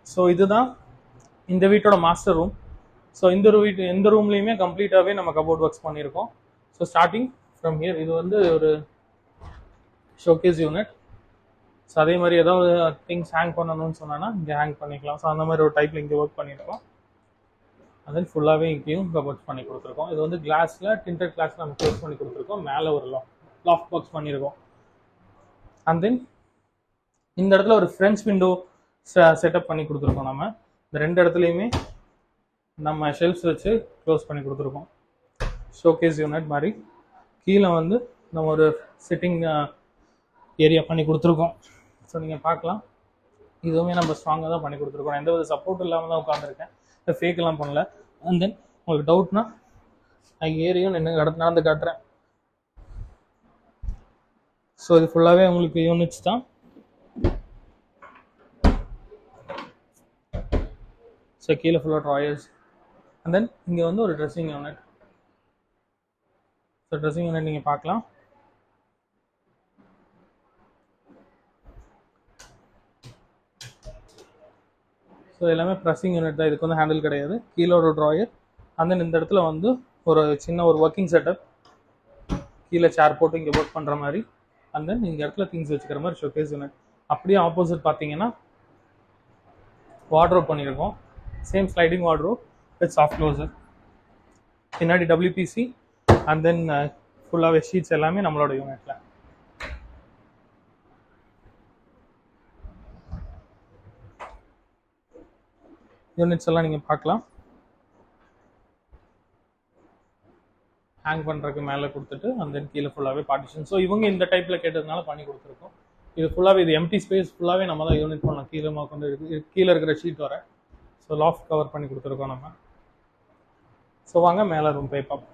So இதுதான் இந்த வீட்டோட மாஸ்டர் ரூம். ஸோ இந்த ரூம்லேயுமே கம்ப்ளீட்டாகவே நம்ம கபோர்ட் ஒர்க்ஸ் பண்ணியிருக்கோம். ஸோ ஸ்டார்டிங் ஃப்ரம் ஹியர் இது வந்து ஒரு ஷோகேஸ் யூனிட். ஸோ அதே மாதிரி ஏதாவது திங்ஸ் ஹேங் பண்ணணும்னு சொன்னோன்னா இங்கே ஹேங் பண்ணிக்கலாம். ஸோ அந்த மாதிரி ஒரு டைப்பில் இங்கே ஒர்க் பண்ணியிருக்கோம். and then ஃபுல்லாகவே இங்கேயும் கபோர்ட்ஸ் பண்ணி கொடுத்துருக்கோம். இது வந்து கிளாஸில் டிண்டட் கிளாஸில் நம்ம க்ளோஸ் பண்ணி கொடுத்துருக்கோம். மேலே ஒரு லாஃப்ட் பாக்ஸ் பண்ணியிருக்கோம். அண்ட் தென் இந்த இடத்துல ஒரு ஃப்ரெஞ்ச் விண்டோ செட்டப் பண்ணி கொடுத்துருக்கோம். நம்ம இந்த ரெண்டு இடத்துலையுமே நம்ம ஷெல்ஃப்ஸ் வச்சு க்ளோஸ் பண்ணி கொடுத்துருக்கோம். ஷோகேஸ் யூனிட் மாதிரி கீழே வந்து நம்ம ஒரு சிட்டிங் ஏரியா பண்ணி கொடுத்துருக்கோம். ஸோ நீங்கள் பார்க்கலாம், இதுவுமே நம்ம ஸ்ட்ராங்காக தான் பண்ணி கொடுத்துருக்கோம். எந்த வித சப்போர்ட் இல்லாமல் தான் உட்காந்துருக்கேன், ஃபேக்கெல்லாம் பண்ணல. அண்ட் தென் உங்களுக்கு டவுட்னா நான் ஏரியும் நடந்து காட்டுறேன். ஸோ இது ஃபுல்லாகவே உங்களுக்கு யூனிட்ஸ் தான். ஸோ கீழே ஃபுல்லாக ட்ராயர்ஸ். அண்ட் தென் இங்கே வந்து ஒரு dressing unit. So dressing unit நீங்கள் பார்க்கலாம். ஸோ எல்லாமே ப்ரெஸ்ஸிங் யூனிட் தான், இதுக்கு வந்து ஹேண்டில் கிடையாது. கீழே ஒரு ட்ராயர். அண்ட் தென் இந்த இடத்துல வந்து ஒரு சின்ன ஒரு ஒர்க்கிங் செட்டப், கீழே சேர் போட்டு இங்கே ஒர்க் பண்ணுற மாதிரி. அண்ட் தென் இந்த இடத்துல திங்ஸ் வச்சுக்கிற மாதிரி ஷோகேஸ் யூனிட். அப்படியே ஆப்போசிட் பார்த்தீங்கன்னா வார்ட்ரோப் பண்ணியிருக்கோம். Same sliding wardrobe with soft closer. பின்னாடி WPC. அண்ட் தென் ஃபுல்லாகவே ஷீட்ஸ் எல்லாமே நம்மளோட யூனிட்டில். யூனிட்ஸ் எல்லாம் நீங்கள் பார்க்கலாம். ஹேங் பண்ணுறதுக்கு மேலே கொடுத்துட்டு அண்ட் தென் கீழே ஃபுல்லாகவே பார்ட்டிஷன். ஸோ இவங்க இந்த டைப்பில் கேட்டதுனால பண்ணி கொடுத்துருக்கோம். இது ஃபுல்லாகவே இது எம்டி ஸ்பேஸ் ஃபுல்லாகவே நம்ம தான் யூனிட் பண்ணலாம். கீழே இருக்கிற ஷீட் வர. ஸோ லாஃப்ட் கவர் பண்ணி கொடுத்துருக்கோம் நம்ம. ஸோ வாங்க மேலே ரூம் போய் பார்ப்போம்.